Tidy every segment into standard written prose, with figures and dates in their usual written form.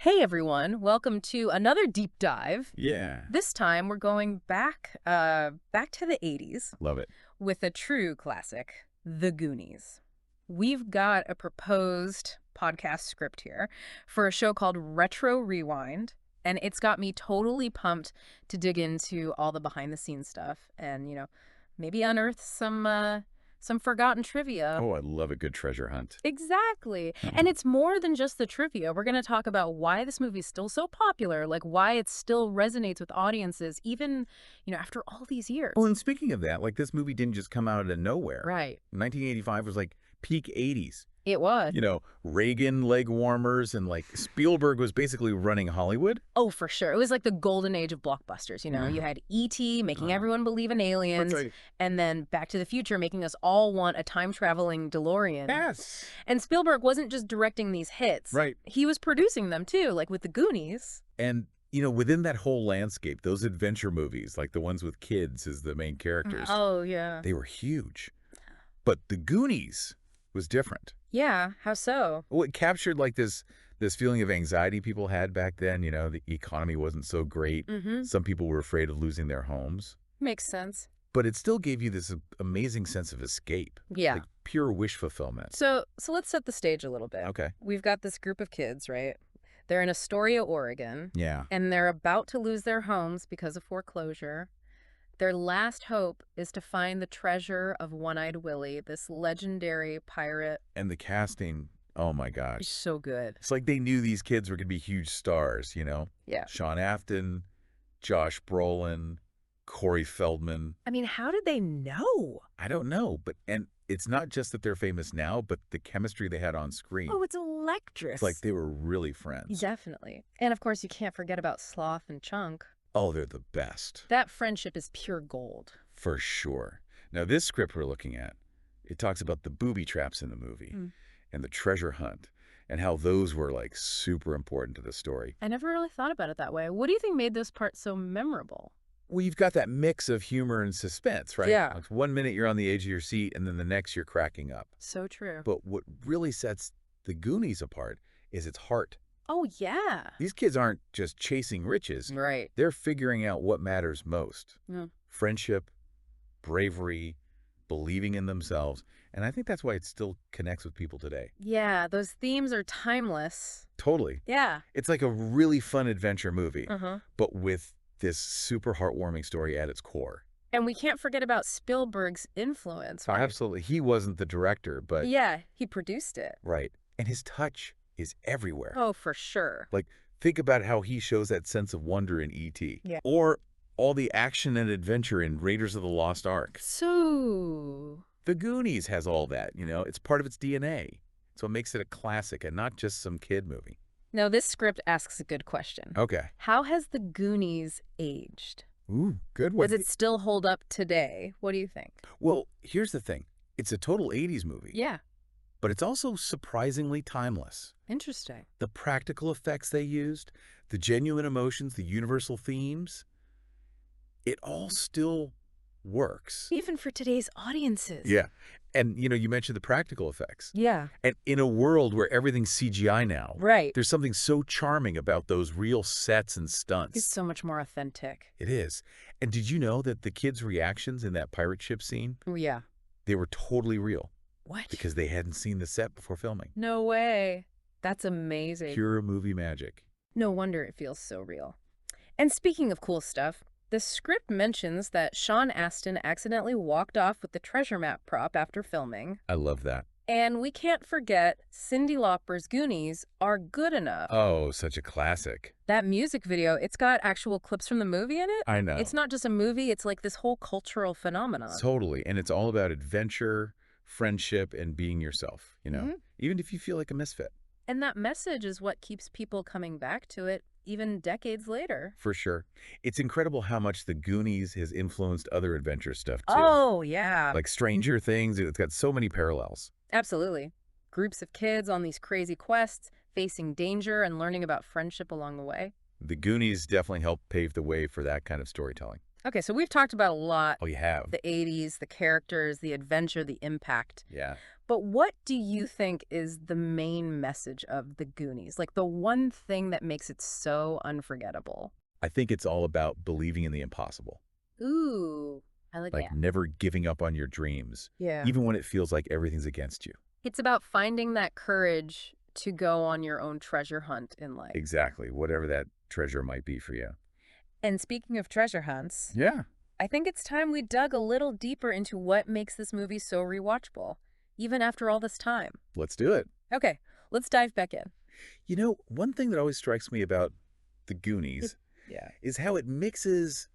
Hey everyone, welcome to another deep dive. Yeah. This time we're going back to the 80s Love it. with a true classic, The Goonies. We've got a proposed podcast script here for a show called Retro Rewind, and it's got me totally pumped to dig into all the behind the scenes stuff and, maybe unearth some forgotten trivia. Oh, I love a good treasure hunt. Exactly. And it's more than just the trivia. We're going to talk about why this movie is still so popular, like why it still resonates with audiences, even, after all these years. Well, and speaking of that, this movie didn't just come out of nowhere. Right. 1985 was like peak 80s. It was. Reagan leg warmers and Spielberg was basically running Hollywood. Oh, for sure. It was like the golden age of blockbusters. You had E.T. making everyone believe in aliens, That's right. and then Back to the Future making us all want a time-traveling DeLorean. Yes. And Spielberg wasn't just directing these hits. Right. He was producing them, too, like with the Goonies. And, within that whole landscape, those adventure movies, like the ones with kids as the main characters, Oh, yeah. they were huge. But the Goonies was different. Yeah, how so? Well, it captured this feeling of anxiety people had back then. The economy wasn't so great. Mm-hmm. Some people were afraid of losing their homes. Makes sense. But it still gave you this amazing sense of escape. Yeah. Like pure wish fulfillment. So let's set the stage a little bit. Okay. We've got this group of kids, right? They're in Astoria, Oregon, Yeah. and they're about to lose their homes because of foreclosure. Their last hope is to find the treasure of One-Eyed Willie, this legendary pirate. And the casting, oh my He's gosh. so good. It's like they knew these kids were going to be huge stars, Yeah. Sean Afton, Josh Brolin, Corey Feldman. I mean, how did they know? I don't know, and it's not just that they're famous now, but the chemistry they had on screen. Oh, it's electric. It's like they were really friends. Definitely. And of course, you can't forget about Sloth and Chunk. Oh, they're the best. That friendship is pure gold. For sure. Now, this script we're looking at, it talks about the booby traps in the movie and the treasure hunt and how those were super important to the story. I never really thought about it that way. What do you think made those parts so memorable? Well, you've got that mix of humor and suspense, right? Yeah. Like 1 minute you're on the edge of your seat and then the next you're cracking up. So true. But what really sets the Goonies apart is its heart. Oh, yeah. These kids aren't just chasing riches. Right. They're figuring out what matters most. Yeah. Friendship, bravery, believing in themselves. And I think that's why it still connects with people today. Yeah, those themes are timeless. Totally. Yeah. It's like a really fun adventure movie, Uh-huh. but with this super heartwarming story at its core. And we can't forget about Spielberg's influence, right? Absolutely. He wasn't the director, but... Yeah, he produced it. Right. And his touch is everywhere. Oh, for sure. Think about how he shows that sense of wonder in E.T. Yeah. Or all the action and adventure in Raiders of the Lost Ark. So... The Goonies has all that, It's part of its DNA. So it makes it a classic and not just some kid movie. Now, this script asks a good question. Okay. How has The Goonies aged? Ooh, good one. Does it still hold up today? What do you think? Well, here's the thing. It's a total 80s movie. Yeah. But it's also surprisingly timeless. Interesting. The practical effects they used, the genuine emotions, the universal themes, it all still works. Even for today's audiences. Yeah. And, you mentioned the practical effects. Yeah. And in a world where everything's CGI now, Right. there's something so charming about those real sets and stunts. It's so much more authentic. It is. And did you know that the kids' reactions in that pirate ship scene, Oh, yeah. they were totally real? What? Because they hadn't seen the set before filming. No way. That's amazing. Pure movie magic. No wonder it feels so real. And speaking of cool stuff, the script mentions that Sean Astin accidentally walked off with the treasure map prop after filming. I love that. And we can't forget Cyndi Lauper's Goonies Are Good Enough. Oh, such a classic. That music video, it's got actual clips from the movie in it. I know. It's not just a movie, it's like this whole cultural phenomenon. Totally. And it's all about adventure, friendship, and being yourself, Mhm. even if you feel like a misfit. And that message is what keeps people coming back to it even decades later. For sure. It's incredible how much the Goonies has influenced other adventure stuff, too. Oh, yeah. Like Stranger Things, it's got so many parallels. Absolutely. Groups of kids on these crazy quests, facing danger and learning about friendship along the way. The Goonies definitely helped pave the way for that kind of storytelling. Okay, so we've talked about a lot, Oh, you have? the 80s, the characters, the adventure, the impact. Yeah. But what do you think is the main message of the Goonies? Like the one thing that makes it so unforgettable? I think it's all about believing in the impossible, Ooh, I like like that. never giving up on your dreams, Yeah. even when it feels like everything's against you. It's about finding that courage to go on your own treasure hunt in life. Exactly, whatever that treasure might be for you. And speaking of treasure hunts, Yeah. I think it's time we dug a little deeper into what makes this movie so rewatchable, even after all this time. Let's do it. Okay, let's dive back in. You know, one thing that always strikes me about the Goonies Yeah. is how it mixes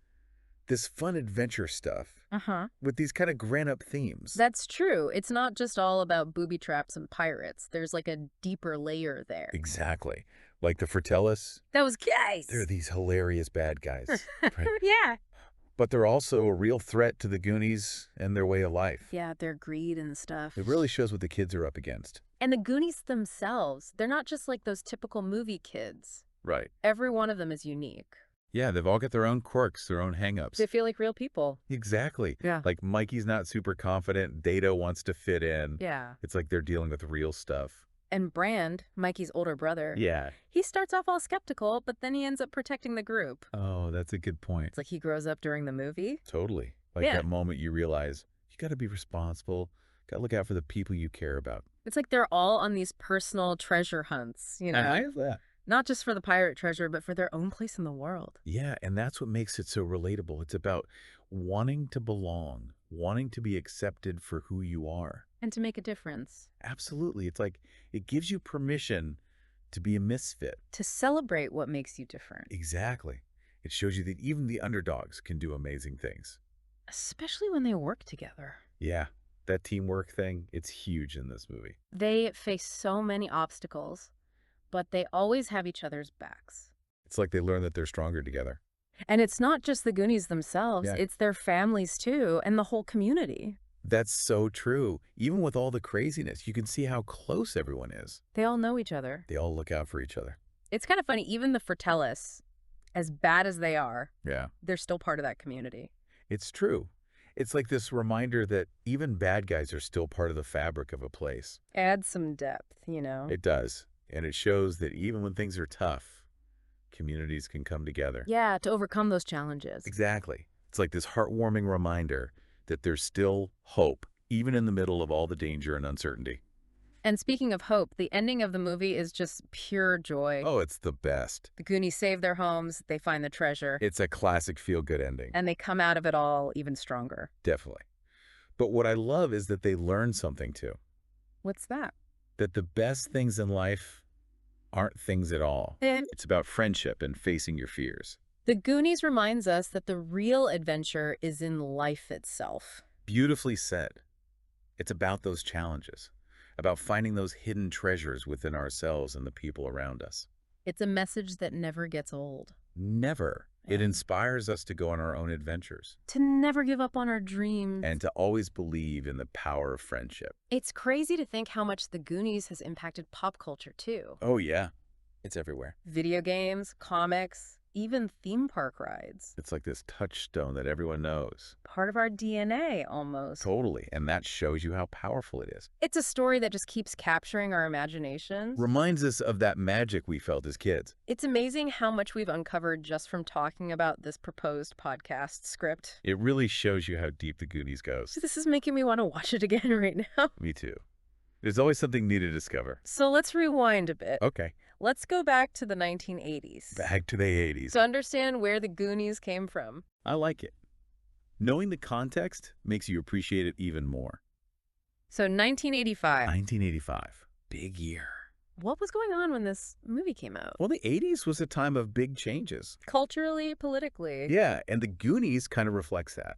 this fun adventure stuff Uh-huh. with these kind of grown-up themes. That's true. It's not just all about booby traps and pirates. There's like a deeper layer there. Exactly. Like the Fratellis, Those guys! they're these hilarious bad guys, right? Yeah. But they're also a real threat to the Goonies and their way of life. Yeah, their greed and stuff. It really shows what the kids are up against. And the Goonies themselves, they're not just like those typical movie kids. Right. Every one of them is unique. Yeah, they've all got their own quirks, their own hang-ups. They feel like real people. Exactly. Yeah. Like Mikey's not super confident, Data wants to fit in. Yeah. It's like they're dealing with real stuff. And Brand, Mikey's older brother, Yeah. he starts off all skeptical, but then he ends up protecting the group. Oh, that's a good point. It's like he grows up during the movie. Totally. Like Yeah. that moment you realize you got to be responsible, got to look out for the people you care about. It's like they're all on these personal treasure hunts, you know? I have that. Not just for the pirate treasure, but for their own place in the world. Yeah, and that's what makes it so relatable. It's about wanting to belong, wanting to be accepted for who you are. And to make a difference. Absolutely. It's like it gives you permission to be a misfit. To celebrate what makes you different. Exactly. It shows you that even the underdogs can do amazing things. Especially when they work together. Yeah, that teamwork thing, it's huge in this movie. They face so many obstacles, but they always have each other's backs. It's like they learn that they're stronger together. And it's not just the Goonies themselves, Yeah. it's their families too, and the whole community. That's so true. Even with all the craziness, you can see how close everyone is. They all know each other. They all look out for each other. It's kind of funny, even the Fratellis, as bad as they are, Yeah, they're still part of that community. it's true. It's like this reminder that even bad guys are still part of the fabric of a place. Add some depth, you know? It does. And it shows that even when things are tough, communities can come together. Yeah, to overcome those challenges. Exactly. It's like this heartwarming reminder that there's still hope, even in the middle of all the danger and uncertainty. And speaking of hope, the ending of the movie is just pure joy. Oh, it's the best. The Goonies save their homes, they find the treasure, It's a classic feel-good ending. and they come out of it all even stronger. Definitely. But what I love is that they learn something too. What's that? That the best things in life aren't things at all. And It's about friendship and facing your fears. the Goonies reminds us that the real adventure is in life itself. Beautifully said. It's about those challenges, about finding those hidden treasures within ourselves and the people around us. It's a message that never gets old. Never. It Yeah. inspires us to go on our own adventures To never give up on our dreams. and to always believe in the power of friendship. It's crazy to think how much the Goonies has impacted pop culture too. Oh, yeah. It's everywhere. Video games, comics, even theme park rides. It's like this touchstone that everyone knows. Part of our DNA almost. Totally. And that shows you how powerful it is. It's a story that just keeps capturing our imaginations. Reminds us of that magic we felt as kids. It's amazing how much we've uncovered just from talking about this proposed podcast script. It really shows you how deep the Goonies goes. This is making me want to watch it again right now. Me too. There's always something new to discover. So let's rewind a bit. Okay. Let's go back to the 1980s Back to the 80s. to understand where the Goonies came from. I like it. Knowing the context makes you appreciate it even more. So 1985. 1985. Big year. What was going on when this movie came out? Well, the 80s was a time of big changes. Culturally, politically. Yeah, and the Goonies kind of reflects that.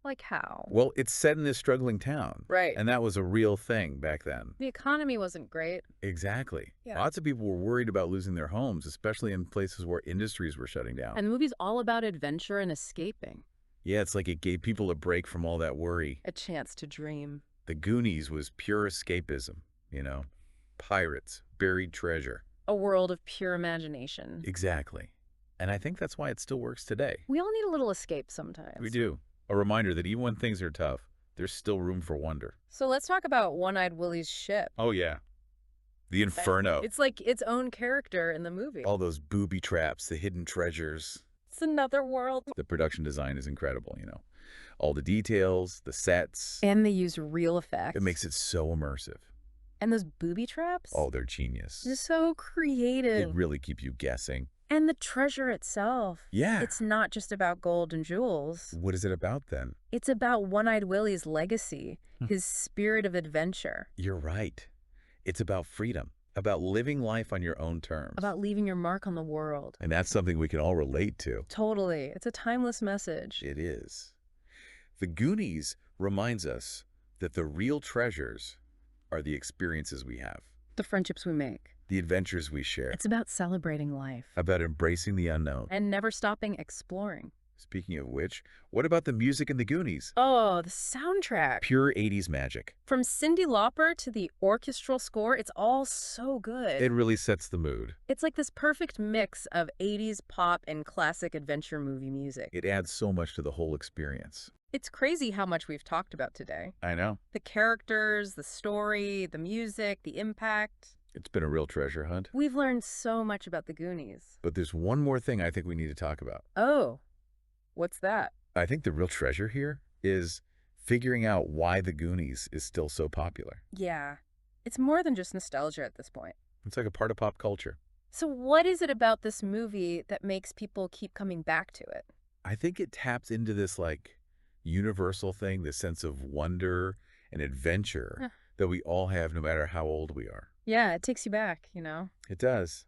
Like how? Well, it's set in this struggling town. Right. And that was a real thing back then. The economy wasn't great. Exactly. Yeah. Lots of people were worried about losing their homes, especially in places where industries were shutting down. And the movie's all about adventure and escaping. Yeah, it's like it gave people a break from all that worry. A chance to dream. The Goonies was pure escapism, you know? Pirates, buried treasure. A world of pure imagination. Exactly. And I think that's why it still works today. We all need a little escape sometimes. We do. A reminder that even when things are tough, there's still room for wonder. So let's talk about One-Eyed Willie's ship. Oh, yeah. The Inferno. It's like its own character in the movie. All those booby traps, the hidden treasures. It's another world. The production design is incredible, you know. All the details, the sets. And they use real effects. It makes it so immersive. And those booby traps? Oh, they're genius. They're so creative. They really keep you guessing. And the treasure itself. Yeah. It's not just about gold and jewels. What is it about then? It's about One-Eyed Willie's legacy, his spirit of adventure. You're right. It's about freedom, about living life on your own terms. About leaving your mark on the world. And that's something we can all relate to. Totally. It's a timeless message. It is. The Goonies reminds us that the real treasures are the experiences we have, The friendships we make. the adventures we share, It's about celebrating life. about embracing the unknown. And never stopping exploring. Speaking of which, what about the music in the Goonies? Oh, the soundtrack. Pure 80s magic. From Cyndi Lauper to the orchestral score, it's all so good. It really sets the mood. It's like this perfect mix of 80s pop and classic adventure movie music. It adds so much to the whole experience. It's crazy how much we've talked about today. I know. The characters, the story, the music, the impact. It's been a real treasure hunt. We've learned so much about the Goonies. But there's one more thing I think we need to talk about. Oh, what's that? I think the real treasure here is figuring out why the Goonies is still so popular. Yeah, it's more than just nostalgia at this point. It's like a part of pop culture. So what is it about this movie that makes people keep coming back to it? I think it taps into this like universal thing, this sense of wonder and adventure Huh. that we all have no matter how old we are. Yeah, it takes you back, you know? It does.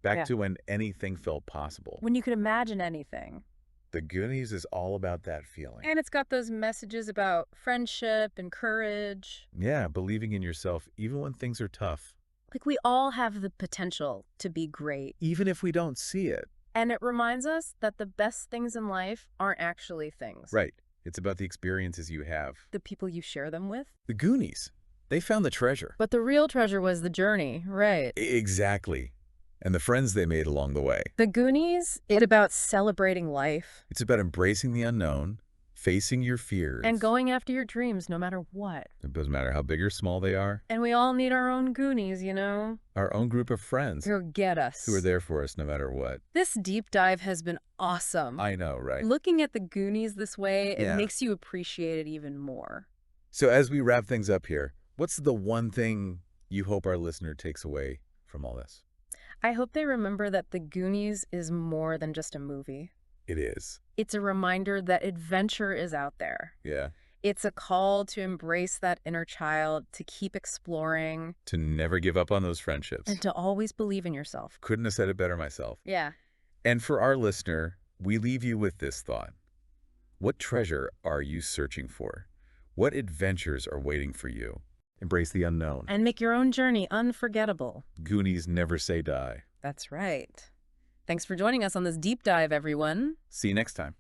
Back Yeah. to when anything felt possible. When you could imagine anything. The Goonies is all about that feeling. And it's got those messages about friendship and courage. Yeah, believing in yourself even when things are tough. Like we all have the potential to be great. Even if we don't see it. And it reminds us that the best things in life aren't actually things. Right. It's about the experiences you have. The people you share them with. The Goonies, they found the treasure. But the real treasure was the journey, right? Exactly. And the friends they made along the way. The Goonies, it's about celebrating life. It's about embracing the unknown, facing your fears. And going after your dreams no matter what. It doesn't matter how big or small they are. And we all need our own Goonies, you know? Our own group of friends Who'll get us. who are there for us no matter what. This deep dive has been awesome. I know, right? Looking at the Goonies this way, it Yeah. makes you appreciate it even more. So as we wrap things up here, what's the one thing you hope our listener takes away from all this? I hope they remember that The Goonies is more than just a movie. It is. It's a reminder that adventure is out there. Yeah. It's a call to embrace that inner child, to keep exploring, To never give up on those friendships. and to always believe in yourself. Couldn't have said it better myself. Yeah. And for our listener, we leave you with this thought. What treasure are you searching for? What adventures are waiting for you? Embrace the unknown. And make your own journey unforgettable. Goonies never say die. That's right. Thanks for joining us on this deep dive, everyone. See you next time.